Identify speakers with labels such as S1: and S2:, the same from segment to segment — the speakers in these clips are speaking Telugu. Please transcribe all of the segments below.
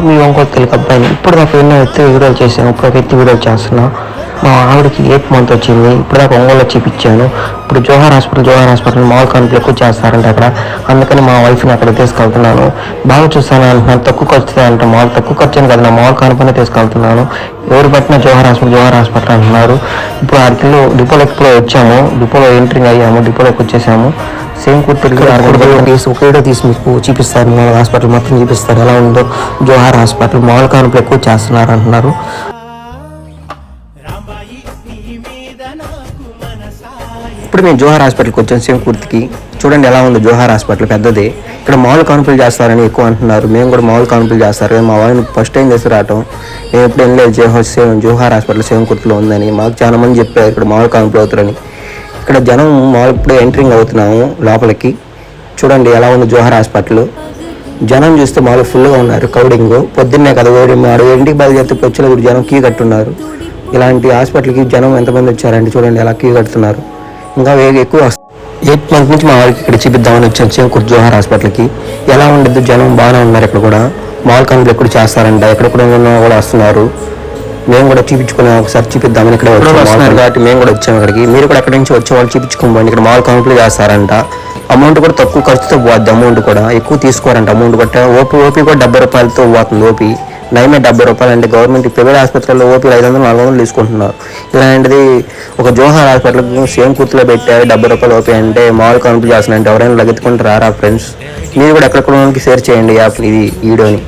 S1: మీ ఒంగోలు తెలుగు అబ్బాయిని ఇప్పుడు దాకా ఎన్నో ఎత్తు వీడియోలు చేశాను. ఇప్పుడు ఒక ఎత్తు వీడియోలు చేస్తున్నా. మా ఆవిడకి 8 మంత్ వచ్చింది. ఇప్పుడు దాకా ఒంగోలులో చూపించాను. ఇప్పుడు జోహార్ హాస్పిటల్ మామూలు కాన్పులు ఎక్కువ చేస్తారంటే అక్కడ, అందుకని మా వైఫ్ని అక్కడ తీసుకెళ్తున్నాను. బాగా చూస్తాను అంటున్నాను. తక్కువ ఖర్చుతో అంటే మామూలు తక్కువ ఖర్చు అని కదా, నా మామూలు కాన్పునే తీసుకెళ్తున్నాను. ఎవరు పట్టినా జోహార్ హాస్పిటల్ అంటున్నారు. ఇప్పుడు 6 కిలో డిపోలోకి ఇప్పుడు వచ్చాము. డిపోలో ఎంట్రింగ్ అయ్యాము. డిపోలోకి వచ్చేసాము. సేమ్ కుర్తిరిగి ఒక వీడియో తీసి మీకు చూపిస్తారు. హాస్పిటల్ మొత్తం చూపిస్తారు ఎలా ఉందో. జోహార్ హాస్పిటల్ మామూలు కాన్పులు ఎక్కువ చేస్తున్నారు అంటున్నారు. ఇప్పుడు మేము జోహార్ హాస్పిటల్కి వచ్చాం. సేమ్ కుర్తికి చూడండి ఎలా ఉందో జోహార్ హాస్పిటల్ పెద్దది. ఇక్కడ మామూలు కాన్పులు చేస్తారని ఎక్కువ అంటున్నారు. మేము కూడా మామూలు కాన్పులు చేస్తారు కానీ మా వాళ్ళని ఫస్ట్ టైం చేసి రావటం. మేము ఎప్పుడు వెళ్ళలేదు జోహార్ హాస్పిటల్ సేమ్ కుర్తిలో ఉందని. మాకు చాలా మంది చెప్పారు ఇక్కడ మామూలు కాన్పులు అవుతారని. ఇక్కడ జనం మామూలు ఇప్పుడు ఎంట్రింగ్ అవుతున్నాము లోపలికి. చూడండి ఎలా ఉంది జోహార్ హాస్పిటల్. జనం చూస్తే మామూలు ఫుల్గా ఉన్నారు. కౌడింగ్ పొద్దున్నే కదా ఇంటికి బయలుదేరితే వచ్చేది కూడా జనం క్యూ కట్టున్నారు. ఇలాంటి హాస్పిటల్కి జనం ఎంతమంది వచ్చారంటే చూడండి ఎలా క్యూ కడుతున్నారు. ఇంకా ఎక్కువ 8 మంత్ నుంచి మా వారికి ఇక్కడ చూపిద్దామని వచ్చాను సేంకూర్ జోహార్ హాస్పిటల్కి. ఎలా ఉండదు జనం బాగానే ఉన్నారు. ఇక్కడ కూడా మామూలు కాన్పులు ఎక్కడ చేస్తారంట. ఎక్కడ కూడా వస్తున్నారు. మేము కూడా చూపించుకున్నాం. ఒకసారి చూపిద్దామని ఇక్కడ వస్తున్నారు కాబట్టి మేము కూడా వచ్చాము ఇక్కడికి. మీరు కూడా ఎక్కడి నుంచి వచ్చే వాళ్ళు చూపించుకోండి. ఇక్కడ మామూలు కాన్పులు చేస్తారంట. అమౌంట్ కూడా తక్కువ ఖర్చుతో పోద్ది. అమౌంట్ కూడా ఎక్కువ తీసుకోరంట. అమౌంట్ కూడా ఓపీ కూడా 70 రూపాయలతో పోతుంది. ఓపీ నయమే 70 రూపాయలు అంటే గవర్నమెంట్ ప్రైవేట్ హాస్పిటల్లో ఓపీ 500-400 తీసుకుంటున్నారు. ఇలాంటిది ఒక జోహార్ హాస్పిటల్కి సేమ్ కుర్తిలో పెట్టారు 70 రూపాయలు ఓపీ అంటే మామూలు కాన్పులు చేస్తున్నారంటే ఎవరైనా లగెత్తుకుంటారా ఫ్రెండ్స్? మీరు కూడా ఎక్కడెక్కడ షేర్ చేయండి ఇది వీడియోని.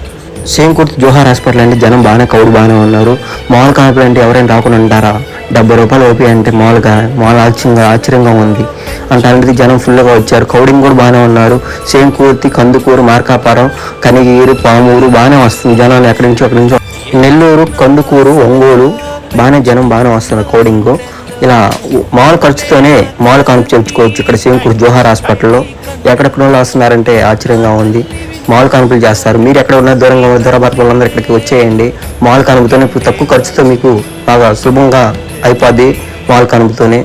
S1: సేమ్ కుర్తి జోహార్ హాస్పిటల్ అంటే జనం బాగానే ఉన్నారు. మామూలు కాన్పులు అంటే ఎవరైనా రాకుండా ఉంటారా? 70 రూపాయలు ఓపీ అంటే మామూలు ఆశ్చర్యంగా ఉంది. అంటే జనం ఫుల్గా వచ్చారు. కౌడింగ్ కూడా బాగానే ఉన్నారు. సేమ్ కుర్తి, కందుకూరు, మార్కాపురం, కనిగిరి, పామూరు బాగానే వస్తుంది జనాలు. ఎక్కడి నుంచో నెల్లూరు, కందుకూరు, ఒంగోలు జనం బాగానే వస్తున్నారు. కౌడింగ్ ఇలా మామూలు ఖర్చుతోనే మామూలు కాన్పు చేయించుకోవచ్చు ఇక్కడ సేమ్ కుర్తి జోహార్ హాస్పిటల్లో. ఎక్కడెక్కడ వస్తున్నారంటే ఆశ్చర్యంగా ఉంది. మామూలు కాన్పులు చేస్తారు. మీరు ఎక్కడ ఉన్న దూరభారత వాళ్ళందరూ ఇక్కడికి వచ్చేయండి. మామూలు కాన్పుతోనే తక్కువ ఖర్చుతో మీకు బాగా సులభంగా అయిపోద్ది మామూలు కాన్పుతోనే.